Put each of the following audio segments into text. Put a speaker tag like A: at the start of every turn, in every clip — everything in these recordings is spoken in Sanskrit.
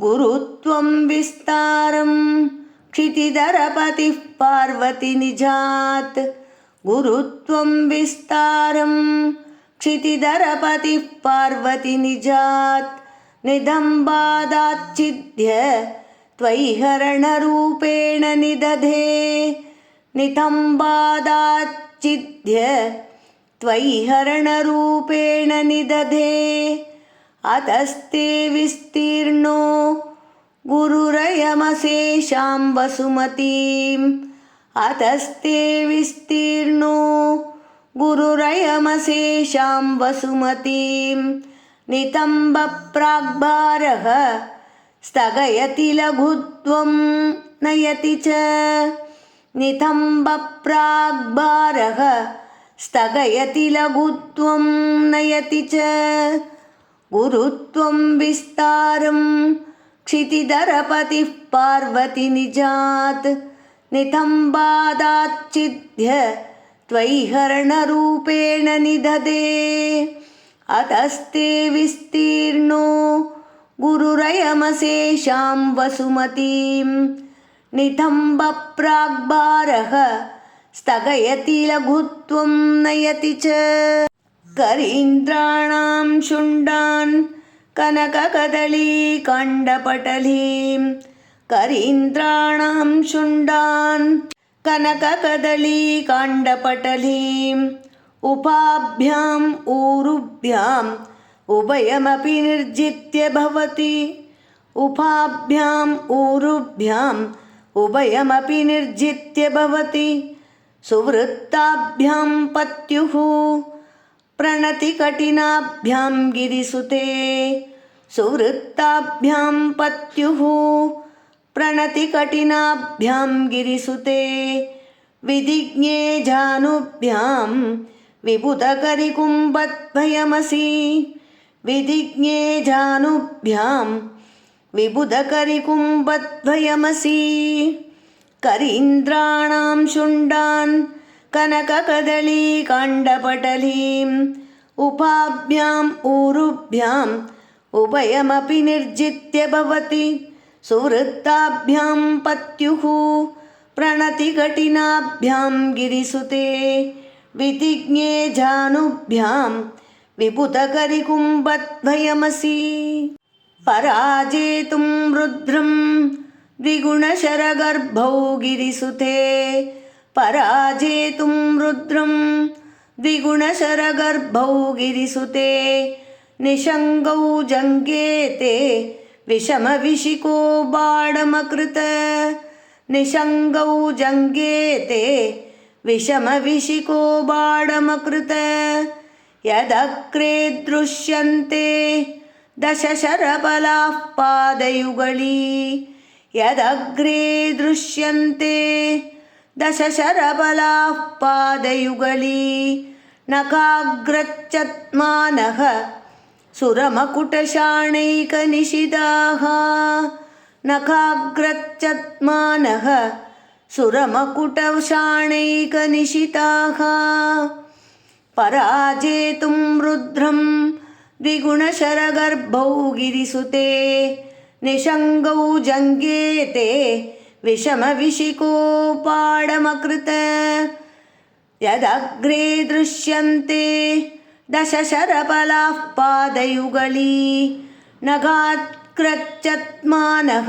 A: गुरुत्वं विस्तारं क्षितिधरपतिः पार्वतीनिजात् गुरुत्वं विस्तारं क्षितिधरपतिः पार्वतीनिजात् निदम्बादाच्छिद्य त्वयिहरणरूपेण निदधे नितम्बादाच्छिद्य त्वयिहरणरूपेण निदधे अतस्ते विस्तीर्णो गुरुरयमशेषां वसुमतीम् अतस्ते विस्तीर्णो गुरुरयमशेषां वसुमतीं नितम्बप्राग्भारः स्थगयति लघुत्वं नयति च नितम्बप्राग्भारः स्थगयति लघुत्वं नयति च गुरुत्वं विस्तारं क्षितिधरपतिः पार्वतीनिजात् नितम्बादाच्छिद्य त्वयिहरणरूपेण निदधे अतस्ते विस्तीर्णो गुरुरयमशेषां वसुमतीं नितम्बप्राग्भारः स्थगयति लघुत्वं नयति च करीन्द्राणां शुण्डान् कनककदलीकाण्डपटलीं करीन्द्राणां शुण्डान् कनककदलीकाण्डपटलीम् उपाभ्याम् ऊरुभ्याम् उभयमपि निर्जित्य भवति उपाभ्याम् ऊरुभ्याम् उभयमपि निर्जित्य भवति सुवृत्ताभ्यां पत्युः प्रणतिकठिनाभ्यां गिरिसुते सुवृत्ताभ्यां पत्युः प्रणतिकठिनाभ्यां गिरिसुते विधिज्ञे जानुभ्यां विबुधकरिकुम्भद्वयमसि विधिज्ञे जानुभ्यां विबुधकरिकुम्भद्वयमसि करीन्द्राणां शुण्डान् कनककदलीकाण्डपटलीम् उपाभ्याम् ऊरुभ्याम् उभयमपि निर्जित्य भवति सुवृत्ताभ्यां पत्युः प्रणतिकठिनाभ्यां गिरिसुते विधिज्ञे जानुभ्यां विबुधकरिकुम्भद्वयमसि पराजेतुं रुद्रं द्विगुणशरगर्भौ गिरिसुते पराजेतुं रुद्रं द्विगुणशरगर्भौ गिरिसुते निषङ्गौ जङ्गेते विषमविशिको बाणमकृत निषङ्गौ जङ्गेते विषमविशिको बाणमकृत यदग्रे दृश्यन्ते दशशरफलाः पादयुगली यदग्रे दृश्यन्ते दशशरफलाः पादयुगली नखाग्रच्चत्मानः सुरमकुटशाणैकनिशिताः नखाग्रच्चत्मानः सुरमकुटशाणैकनिशिताः पराजेतुं रुद्रं द्विगुणशरगर्भौ गिरिसुते निषङ्गौ जङ्गेते विषमविशिकोपाडमकृत यदग्रे दृश्यन्ते दशशरफलाः पादयुगली नखाग्रच्चत्मानः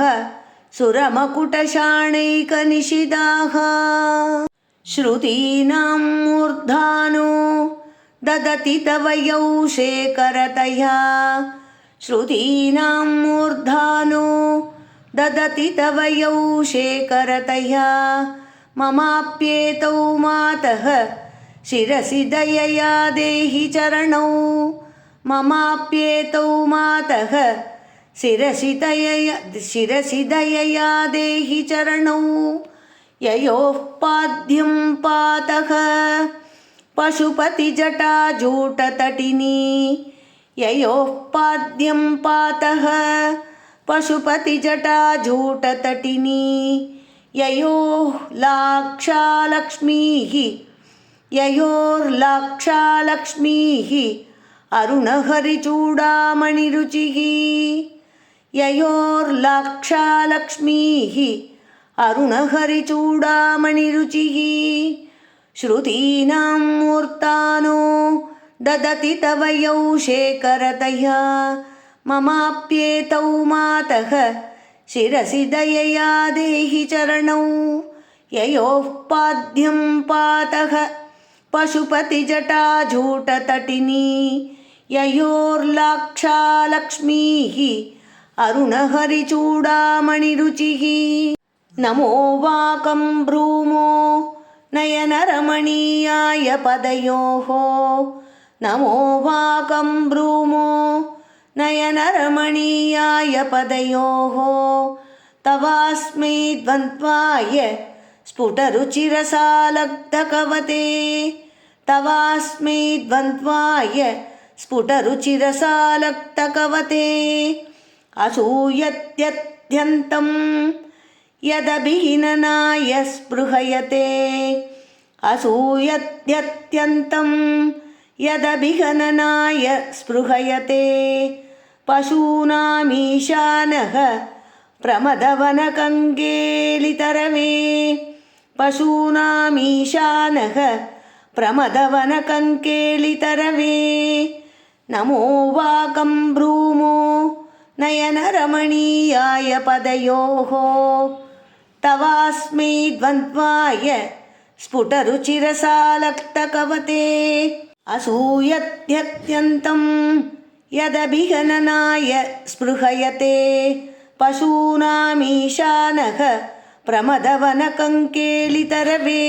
A: सुरमकुटशाणैकनिशिताः श्रुतीनां मूर्धानो ददति तव यौ शेखरतया श्रुतीनां मूर्धानो ददति तव यौ शेखरतया ममाप्येतौ मातः शिरसि दयया देहि चरणौ ममाप्येतौ मातः शिरसि दयया देहि चरणौ ययोः पाद्यं पातः पशुपतिजटाजूटतटिनी ययोः पाद्यं पातः पशुपतिजटाजूटतटिनी ययोः लाक्षालक्ष्मीः ययोर्लाक्षालक्ष्मीः अरुणहरिचूडामणिरुचिः ययोर्लाक्षालक्ष्मीः अरुणहरिचूडामणिरुचिः श्रुतीनां मूर्तानो ददति तव यौ शेखरतया ममाप्येतौ मातः शिरसि दयया देहि चरणौ ययोः पाद्यं पातः पशुपतिजटाजूटतटिनी ययोर्लाक्षालक्ष्मीः अरुणहरिचूडामणिरुचिः नमो वाकं ब्रूमो नयनरमणीयाय पदयोः नमो वाकं ब्रूमो नयनरमणीयाय पदयोः तवास्मै द्वन्द्वाय स्फुटरुचिरसालब्धकवते तवास्मै द्वन्द्वाय स्फुटरुचिरसालब्धकवते असूयत्यत्यन्तं यदभिहिननाय स्पृहयते असूयत्यत्यन्तं यदभिहननाय स्पृहयते पशूनामीशानः प्रमदवनकङ्केलितरवे पशूनामीशानः प्रमदवनकङ्केलितरवे नमो वाकं ब्रूमो नयनरमणीयाय पदयोः तवास्मै द्वन्द्वाय स्फुटरुचिरसालक्तकवते असूयत्यत्यन्तं यदभिहननाय स्पृहयते पशूनामीशानः प्रमदवनकङ्केलितरवे।